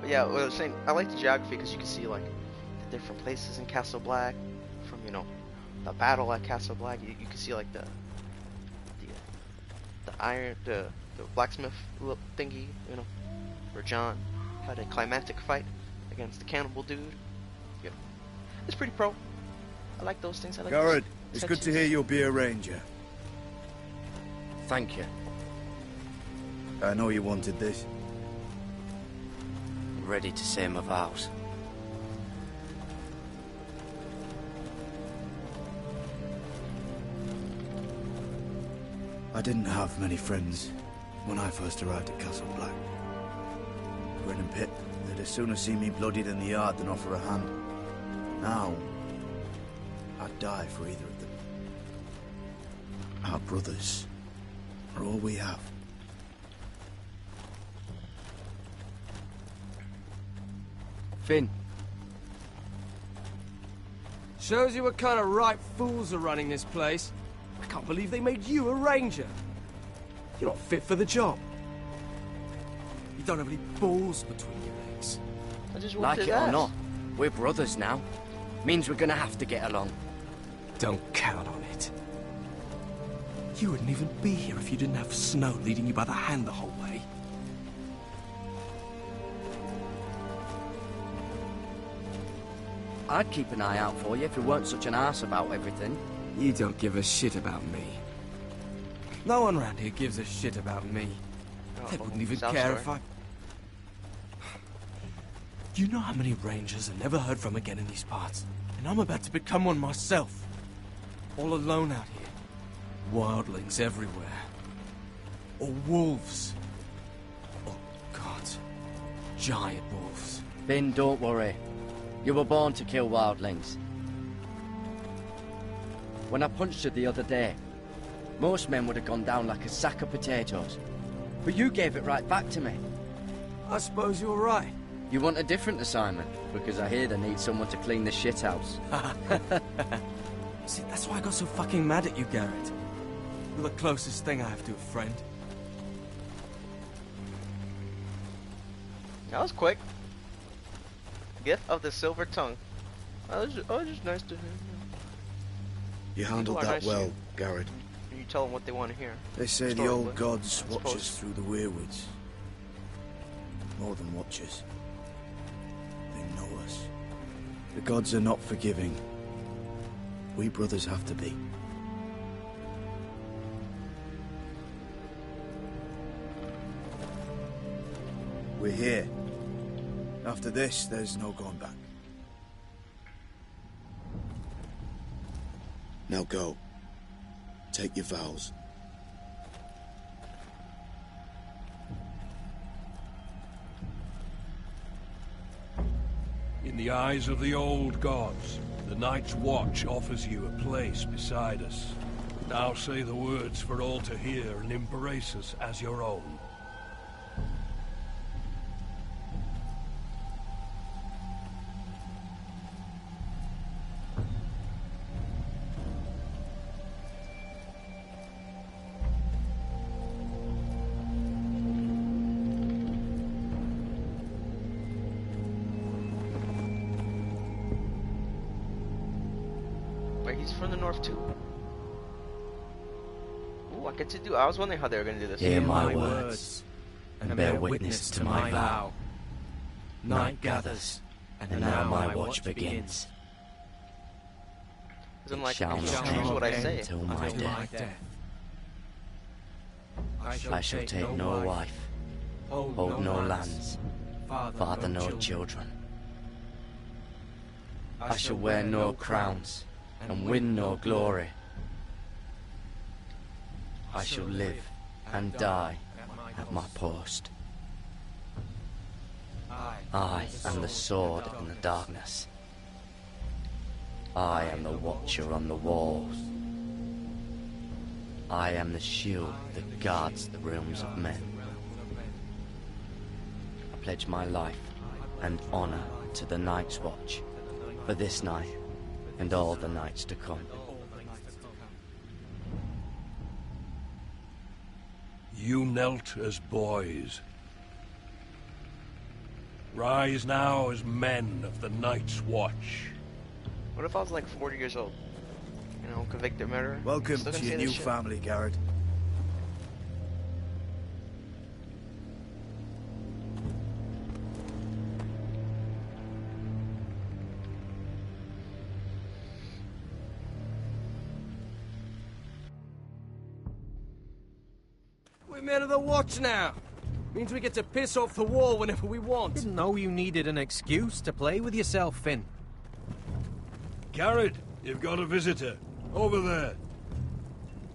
But yeah, what I was saying, I like the geography because you can see like the different places in Castle Black, from the battle at Castle Black. You can see like the iron the blacksmith thingy, where John had a climactic fight against the cannibal dude. Yeah, it's pretty pro. I like those things. I like Garrett, it's good to hear you'll be a ranger. Thank you. I know you wanted this. I'm ready to say my vows. I didn't have many friends when I first arrived at Castle Black. Gwen and Pip, they'd as soon have seen me bloodied in the yard than offer a hand. Now, I'd die for either of them. Our brothers are all we have. Finn. Shows you what kind of ripe fools are running this place. I can't believe they made you a ranger. You're not fit for the job. You don't have any balls between your legs. I just Like it or not, we're brothers now. Means we're gonna have to get along. Don't count on it. You wouldn't even be here if you didn't have Snow leading you by the hand the whole way. I'd keep an eye out for you if you weren't such an arse about everything. You don't give a shit about me. No one around here gives a shit about me. They wouldn't even care if I... You know how many rangers are never heard from again in these parts? And I'm about to become one myself. All alone out here. Wildlings everywhere. Or wolves. Oh, God. Giant wolves. Finn, don't worry. You were born to kill wildlings. When I punched you the other day, most men would have gone down like a sack of potatoes. But you gave it right back to me. I suppose you're right. You want a different assignment, because I hear they need someone to clean the shithouse. See, that's why I got so fucking mad at you, Garrett. You're the closest thing I have to a friend. That was quick. Gift of the Silver Tongue. That was just nice to hear. You handled that nice well, Garrett. You tell them what they want to hear. They say the old gods watch us through the weirwoods. More than watchers. They know us. The gods are not forgiving. We brothers have to be. We're here. After this, there's no going back. Now go. Take your vows. In the eyes of the old gods, the Night's Watch offers you a place beside us. Now say the words for all to hear and embrace us as your own. Wait, he's from the north too. Ooh, I get to do. I was wondering how they were gonna do this. Hear my words, and bear witness to my vow. Night gathers, and now my watch begins. Isn't like Shall choose not what I end say. till my death. I shall take no wife, hold no lands, father no children. I shall wear no crowns, and win no glory. I shall live and die at my post. I am the sword in the darkness. I am the watcher on the walls. I am the shield that guards the realms of men. I pledge my life and honor to the Night's Watch for this night and all the nights to come. You knelt as boys. Rise now as men of the Night's Watch. What if I was like 40 years old? You know, convicted murderer? Welcome Still to gonna your say new this shit? family, Garrett. We're men of the watch now. Means we get to piss off the wall whenever we want. Didn't know you needed an excuse to play with yourself, Finn. Garrett, you've got a visitor. Over there.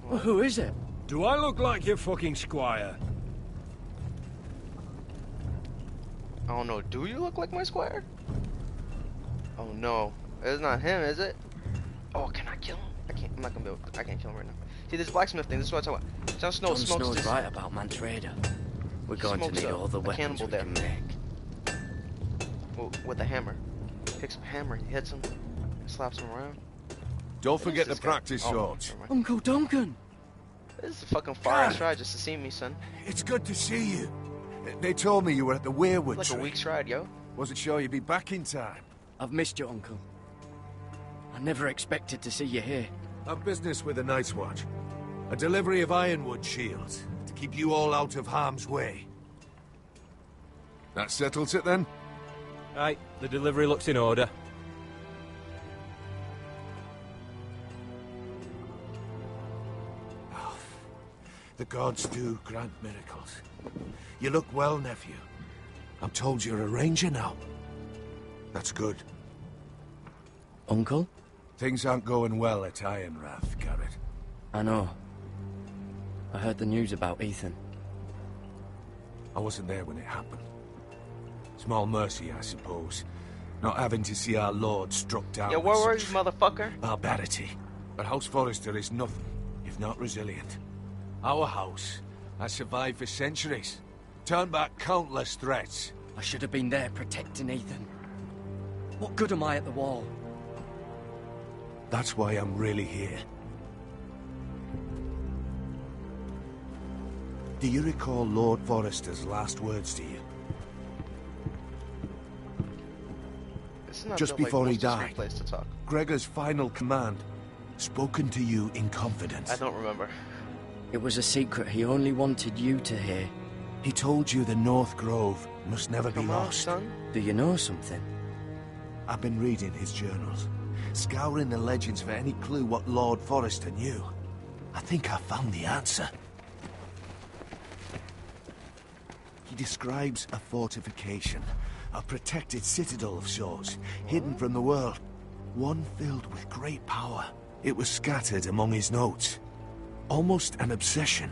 Well, who is it? Do I look like your fucking squire? Oh no, do you look like my squire? Oh no, it's not him, is it? Oh, can I kill him? I can't. I'm not gonna be able to, I can't kill him right now. See, this blacksmith thing, this is what I'm talking about. Jon Snow Jon smokes Snow's this. right about Mantraider. We're going to Smokes need a- all the a weapons cannibal we can make. With a hammer. Picks up a hammer, he hits him, slaps him around. Don't forget This to guy- practice oh, swords. never mind. Uncle Duncan! This is a fucking far ass ride just to see me, son. It's good to see you. They told me you were at the Weirwood It's like a tree. week's ride, yo. Wasn't sure you'd be back in time. I've missed you, Uncle. I never expected to see you here. I've business with the Night's Watch. A delivery of ironwood shields to keep you all out of harm's way. That settles it then? Aye, the delivery looks in order. The gods do grant miracles. You look well, nephew. I'm told you're a ranger now. That's good. Uncle? Things aren't going well at Ironrath, Garrett. I know. I heard the news about Ethan. I wasn't there when it happened. Small mercy, I suppose. Not having to see our lord struck down Yo, with where were you, such motherfucker? barbarity. But House Forrester is nothing, if not resilient. Our house has survived for centuries. Turned back countless threats. I should have been there protecting Ethan. What good am I at the wall? That's why I'm really here. Do you recall Lord Forrester's last words to you? This is not Just the, before he most discreet died. place to talk. Gregor's final command, spoken to you in confidence. I don't remember. It was a secret he only wanted you to hear. He told you the North Grove must never be Come on, lost. son. Do you know something? I've been reading his journals, scouring the legends for any clue what Lord Forrester knew. I think I found the answer. He describes a fortification, a protected citadel of sorts, hidden from the world. One filled with great power. It was scattered among his notes. Almost an obsession.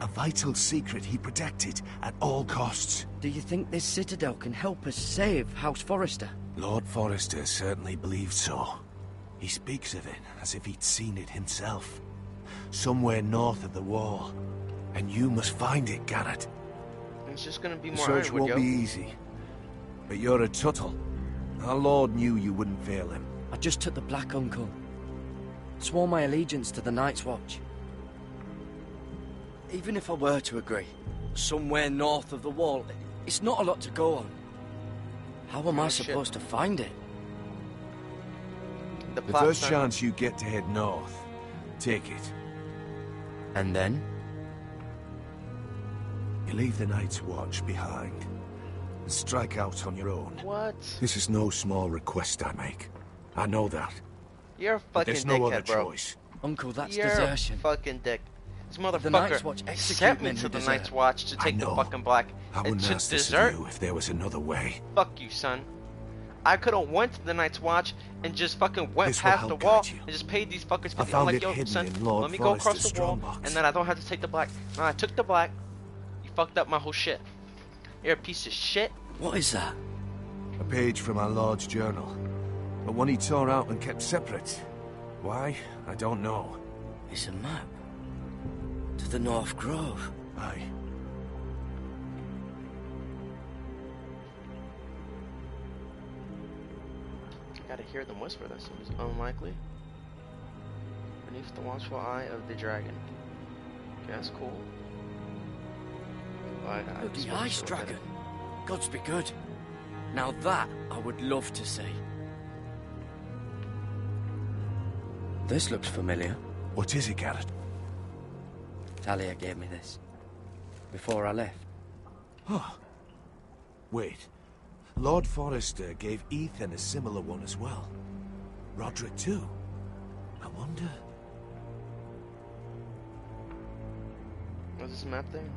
A vital secret he protected at all costs. Do you think this citadel can help us save House Forrester? Lord Forrester certainly believed so. He speaks of it as if he'd seen it himself. Somewhere north of the wall. And you must find it, Garrett. It's just gonna be The more search Ironwood, won't yo. be easy. But you're a Tuttle. Our Lord knew you wouldn't fail him. I just took the Black Uncle. Swore my allegiance to the Night's Watch. Even if I were to agree, somewhere north of the wall, it's not a lot to go on. How am I Oh, shit. supposed to find it? The The plot, first son. chance you get to head north, take it. And then? You leave the Night's Watch behind. And strike out on your own. What? This is no small request I make. I know that. You're a But fucking there's no other dickhead, bro. choice. Uncle, that's You're desertion. a fucking dick. This The Night's motherfucker Watch execute sent me men to who the desert. Night's Watch to I take the know. fucking black I and wouldn't to ask this desert. of you if there was another way. Fuck you, son. I could have went to the Night's Watch and just fucking went This will past the help wall guide you. and just paid these fuckers 50. I I'm found like, it yo, hidden son, in Lord let me go across Forrester's the wall, strongbox. and then I don't have to take the black. No, I took the black. You fucked up my whole shit. You're a piece of shit. What is that? A page from our Lord's journal. But one he tore out and kept separate. Why? I don't know. It's a map. To the North Grove. Aye. I gotta hear them whisper. That seems unlikely. Beneath the watchful eye of the dragon. Okay, that's cool. I The just wasn't Ice sure what that Dragon. Gods be good. Now that I would love to see. This looks familiar. What is it, Garrett? Talia gave me this. Before I left. Oh. Wait. Lord Forrester gave Ethan a similar one as well. Roderick too. I wonder... Was this a map thing?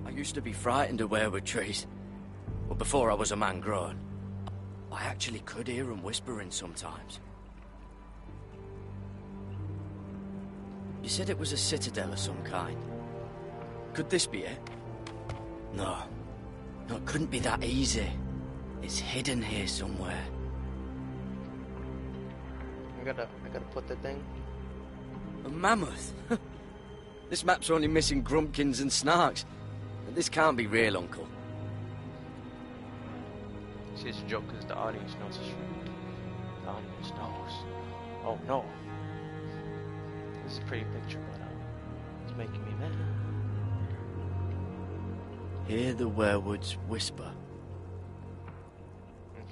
I used to be frightened of weirwood trees. But before I was a man grown, I actually could hear them whispering sometimes. You said it was a citadel of some kind. Could this be it? No. No, it couldn't be that easy. It's hidden here somewhere. I gotta put the thing. A mammoth? This map's only missing Grumpkins and Snarks. This can't be real, Uncle. See, it's a joke because the audience knows it's real. The audience knows. Oh no. This is a pretty picture, but it's making me mad. Hear the werewoods whisper. Okay.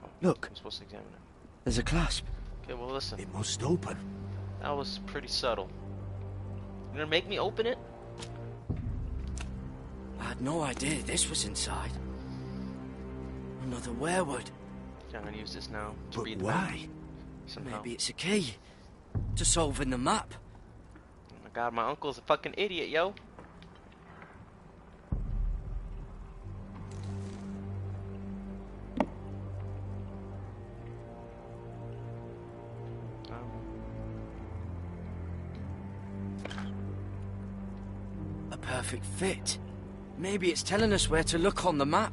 Oh, Look. I'm supposed to examine it. There's a clasp. Okay, well listen. It must open. That was pretty subtle. You gonna make me open it? I had no idea this was inside. Another werewood. I'm gonna use this now to But read the why? map somehow. Maybe it's a key to solving the map. Oh my god, my uncle's a fucking idiot, yo. A perfect fit. Maybe it's telling us where to look on the map.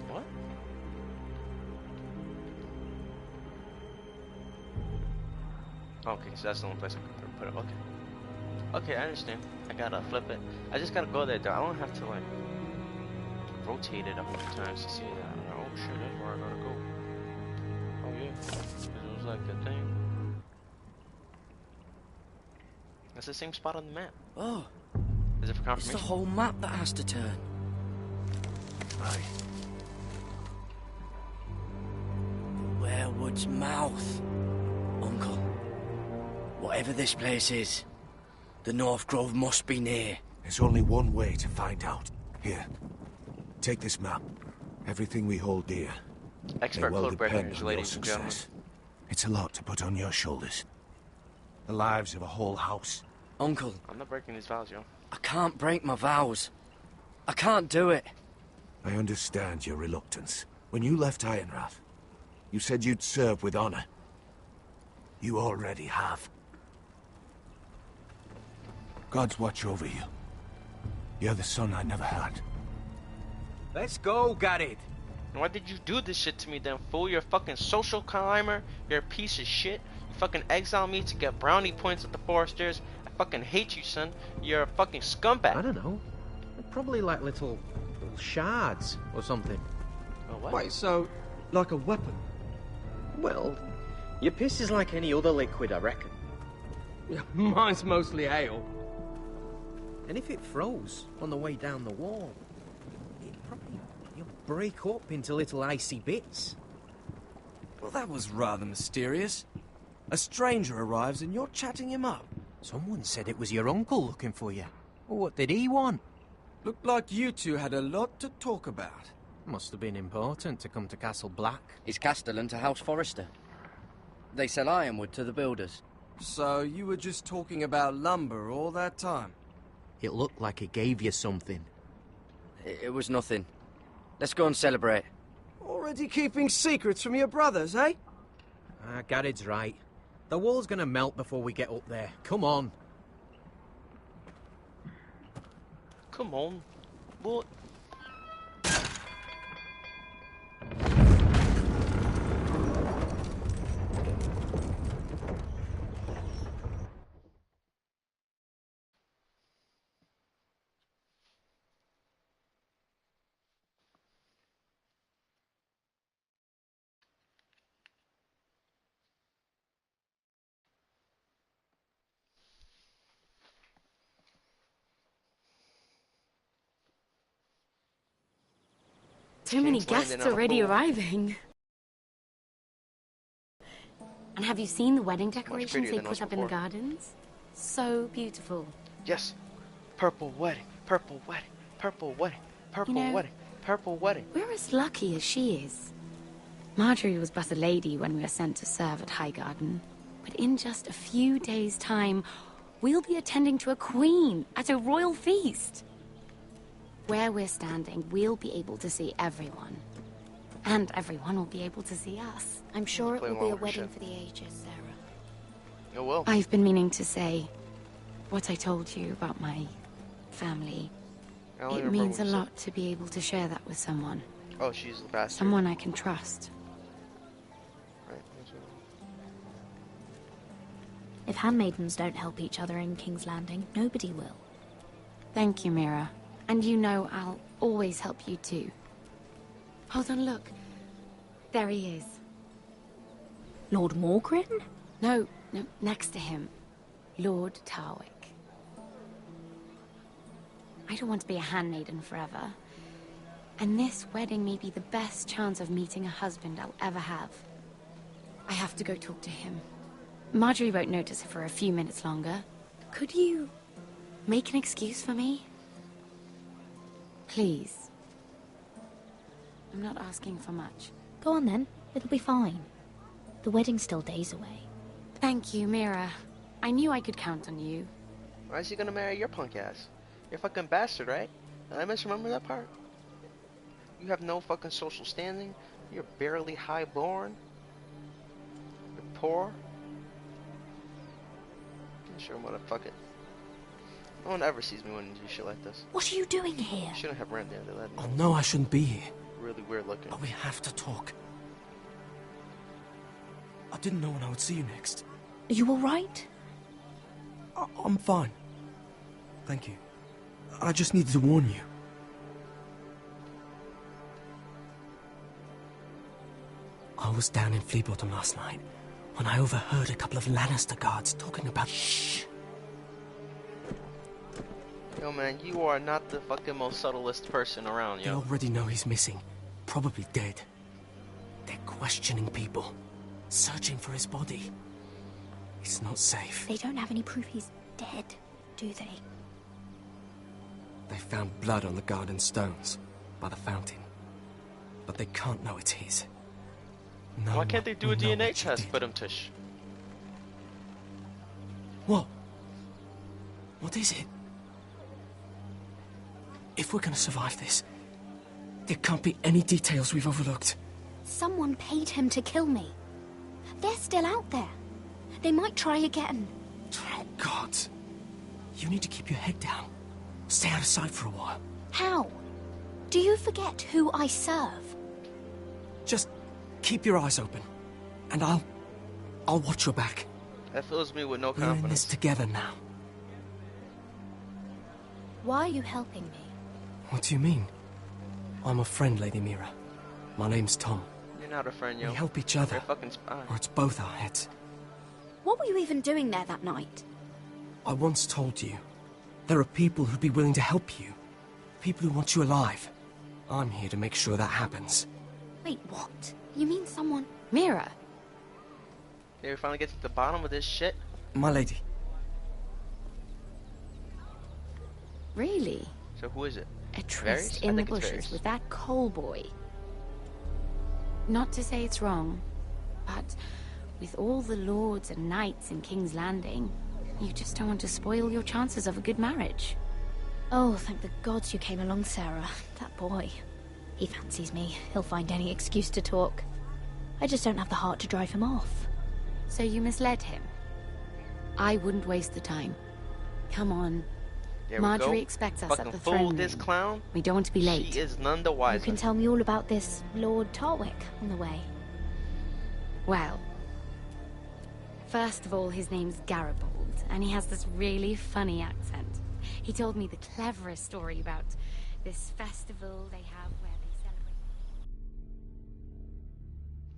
What? Okay, so that's the only place I can put it. Okay. Okay, I understand. I gotta flip it. I just gotta go there, though. I don't have to, like, rotate it 100 times to see that. Oh shit, that's where I gotta go. Oh yeah. 'Cause it was like a thing. That's the same spot on the map. Oh, Is it for it's confirmation? the whole map that has to turn. Aye. The werewood's mouth. Uncle, whatever this place is, the North Grove must be near. There's only one way to find out. Here. Take this map. Everything we hold dear. Expert may well code breakers, depend on your ladies and gentlemen. success. It's a lot to put on your shoulders. The lives of a whole house. Uncle, I'm not breaking these vows, yo. I can't break my vows. I can't do it. I understand your reluctance. When you left Ironrath, you said you'd serve with honor. You already have. Gods watch over you. You're the son I never had. Let's go, Garrett. Why did you do this shit to me then, fool? You're a fucking social climber. You're a piece of shit. You fucking exile me to get brownie points with the Foresters. I fucking hate you, son. You're a fucking scumbag. I don't know. They're probably like little shards or something. Oh, what? Wait, so, like a weapon? Well, your piss is like any other liquid, I reckon. Mine's mostly ale. And if it froze on the way down the wall, it'd probably break up into little icy bits. Well, that was rather mysterious. A stranger arrives and you're chatting him up. Someone said it was your uncle looking for you. Well, what did he want? Looked like you two had a lot to talk about. Must have been important to come to Castle Black. It's Castellan to House Forrester. They sell ironwood to the builders. So you were just talking about lumber all that time? It looked like it gave you something. It was nothing. Let's go and celebrate. Already keeping secrets from your brothers, eh? Garrett's right. The wall's gonna melt before we get up there. Come on. Come on. What? So many King's Landing guests on a already boat. arriving. And have you seen the wedding prettier decorations they than us put up in the before. gardens? So beautiful. Yes. Purple wedding. Purple wedding. Purple wedding. Purple You know- wedding. Purple wedding. We're as lucky as she is. Marjorie was but a lady when we were sent to serve at Highgarden. But in just a few days' time, we'll be attending to a queen at a royal feast. Where we're standing, we'll be able to see everyone. And everyone will be able to see us. I'm sure it Play will be a along with wedding shit. for the ages, Sarah. Oh well. I've been meaning to say what I told you about my family. I don't It even means a remember what lot to be able to share that with someone. you said. Oh, she's the bastard. Someone I can trust. Right. That's what- If handmaidens don't help each other in King's Landing, nobody will. Thank you, Mira. And you know I'll always help you too. Hold on, look. There he is. Lord Morgrin? No, next to him. Lord Tarwick. I don't want to be a handmaiden forever. And this wedding may be the best chance of meeting a husband I'll ever have. I have to go talk to him. Marjorie won't notice it for a few minutes longer. Could you make an excuse for me? Please. I'm not asking for much. Go on then. It'll be fine. The wedding's still days away. Thank you, Mira. I knew I could count on you. Why is he gonna marry your punk ass? You're a fucking bastard, right? Did I misremember that part? You have no fucking social standing. You're barely highborn. You're poor. Sure, motherfucker. No one ever sees me when you do shit like this. What are you doing here? You shouldn't have ran there. They let me. Oh no, I shouldn't be here. Really weird looking. But we have to talk. I didn't know when I would see you next. Are you alright? I'm fine. Thank you. I just needed to warn you. I was down in Fleabottom last night when I overheard a couple of Lannister guards talking about... Shh! Yo, man, you are not the fucking most subtlest person around, They yo. already know he's missing. Probably dead. They're questioning people. Searching for his body. It's not safe. They don't have any proof he's dead, do they? They found blood on the garden stones by the fountain. But they can't know it's his. No Why can't they one do a will know DNA what you test did. for them, Tish? What? What is it? If we're gonna survive this, there can't be any details we've overlooked. Someone paid him to kill me. They're still out there. They might try again. God. You need to keep your head down. Stay out of sight for a while. How? Do you forget who I serve? Just keep your eyes open. And I'll watch your back. That fills me with no We're in this confidence. together now. Why are you helping me? What do you mean? I'm a friend, Lady Mira. My name's Tom. You're not a friend, yo. We help each You're other. a fucking spy. Or it's both our heads. What were you even doing there that night? I once told you, there are people who'd be willing to help you. People who want you alive. I'm here to make sure that happens. Wait, what? You mean someone... Mira, Did we finally get to the bottom of this shit? My lady, really? So who is it? A Varys? tryst I in the think it's bushes Varys. with that coal boy. Not to say it's wrong, but with all the lords and knights in King's Landing, you just don't want to spoil your chances of a good marriage. Oh, thank the gods you came along, Sarah. That boy. He fancies me. He'll find any excuse to talk. I just don't have the heart to drive him off. So you misled him? I wouldn't waste the time. Come on. There we Marjorie go. expects us Fucking at the fool throne this room. clown. We don't want to be late. She is none the You wiser. can tell me all about this Lord Tarwick on the way. Well, first of all, his name's Garibald, and he has this really funny accent. He told me the cleverest story about this festival they have where they celebrate...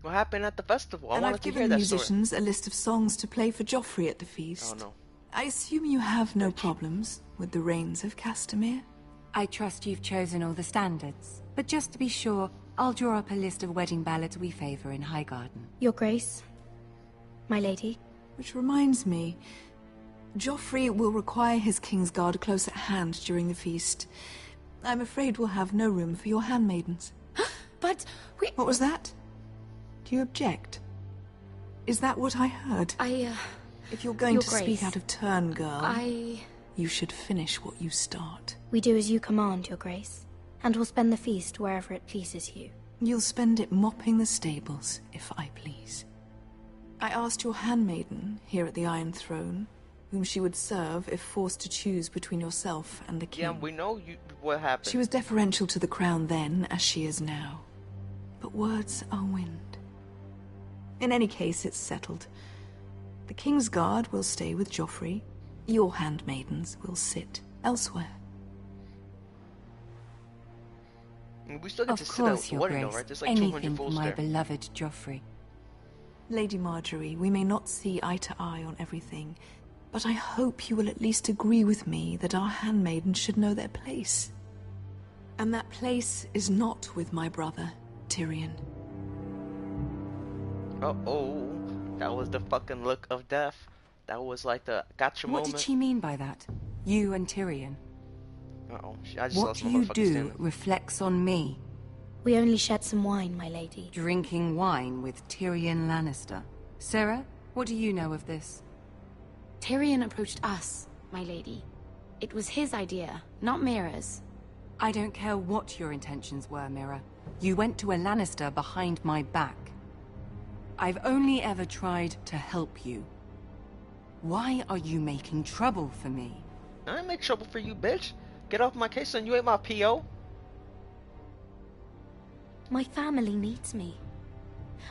What happened at the festival? I And wanted I've to hear given that musicians a list of songs to play for Joffrey at the feast. story. Oh no. I assume you have no problems with the Rains of Castamere? I trust you've chosen all the standards, but just to be sure, I'll draw up a list of wedding ballads we favor in Highgarden. Your Grace, my lady. Which reminds me, Joffrey will require his Kingsguard close at hand during the feast. I'm afraid we'll have no room for your handmaidens. But we... What was that? Do you object? Is that what I heard? If you're going to speak out of turn, girl, you should finish what you start. We do as you command, Your Grace, and we'll spend the feast wherever it pleases you. You'll spend it mopping the stables, if I please. I asked your handmaiden, here at the Iron Throne, whom she would serve if forced to choose between yourself and the king. Yeah, we know what happened. She was deferential to the crown then, as she is now. But words are wind. In any case, it's settled. The Kingsguard will stay with Joffrey. Your handmaidens will sit elsewhere. We still get Of to sit course, out Your wedding, Grace. though, right? There's like Anything 200 for fools my there. beloved Joffrey. Lady Marjorie, we may not see eye to eye on everything, but I hope you will at least agree with me that our handmaidens should know their place. And that place is not with my brother, Tyrion. Uh-oh. That was the fucking look of death. That was like the gotcha moment. What did she mean by that? You and Tyrion? Uh-oh. I just What lost my you motherfucking do standing. reflects on me. We only shed some wine, my lady. Drinking wine with Tyrion Lannister. Sarah, what do you know of this? Tyrion approached us, my lady. It was his idea, not Mira's. I don't care what your intentions were, Mira. You went to a Lannister behind my back. I've only ever tried to help you. Why are you making trouble for me? I ain't make trouble for you, bitch. Get off my case, son. You ain't my PO. My family needs me.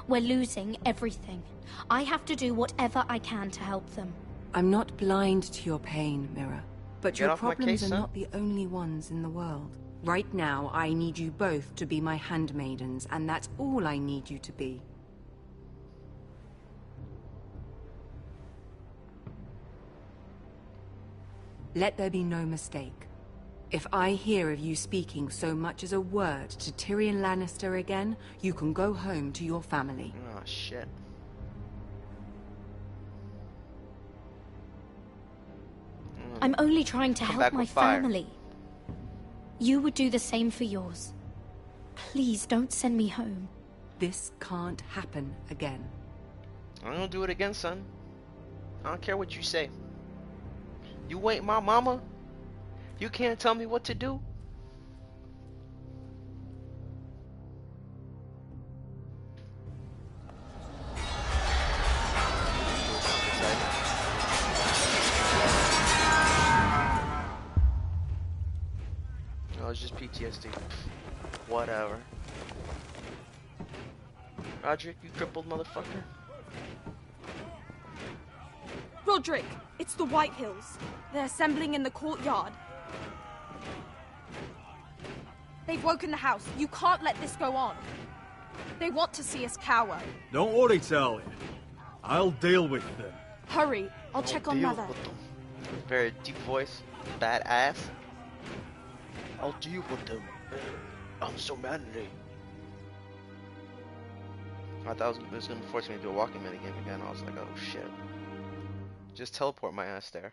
We're losing everything. I have to do whatever I can to help them. I'm not blind to your pain, Mira. But Get your off my problems case, are son. not the only ones in the world. Right now, I need you both to be my handmaidens, and that's all I need you to be. Let there be no mistake. If I hear of you speaking so much as a word to Tyrion Lannister again, you can go home to your family. Oh, shit. I'm only trying to Come help back my with fire. family. You would do the same for yours. Please don't send me home. This can't happen again. I'm gonna do it again, son. I don't care what you say. You ain't my mama. You can't tell me what to do. Oh, it's just PTSD. Whatever. Roderick, you crippled motherfucker. Roderick, it's the White Hills. They're assembling in the courtyard. They've woken the house. You can't let this go on. They want to see us cower. Don't worry, Talia. I'll deal with them. Hurry, I'll check on Deal Mother. with them. Very deep voice. Badass. I'll deal with them. I'm so manly. I thought it was going to force me to do a walking minigame again. I was like, oh shit. Just teleport my ass there.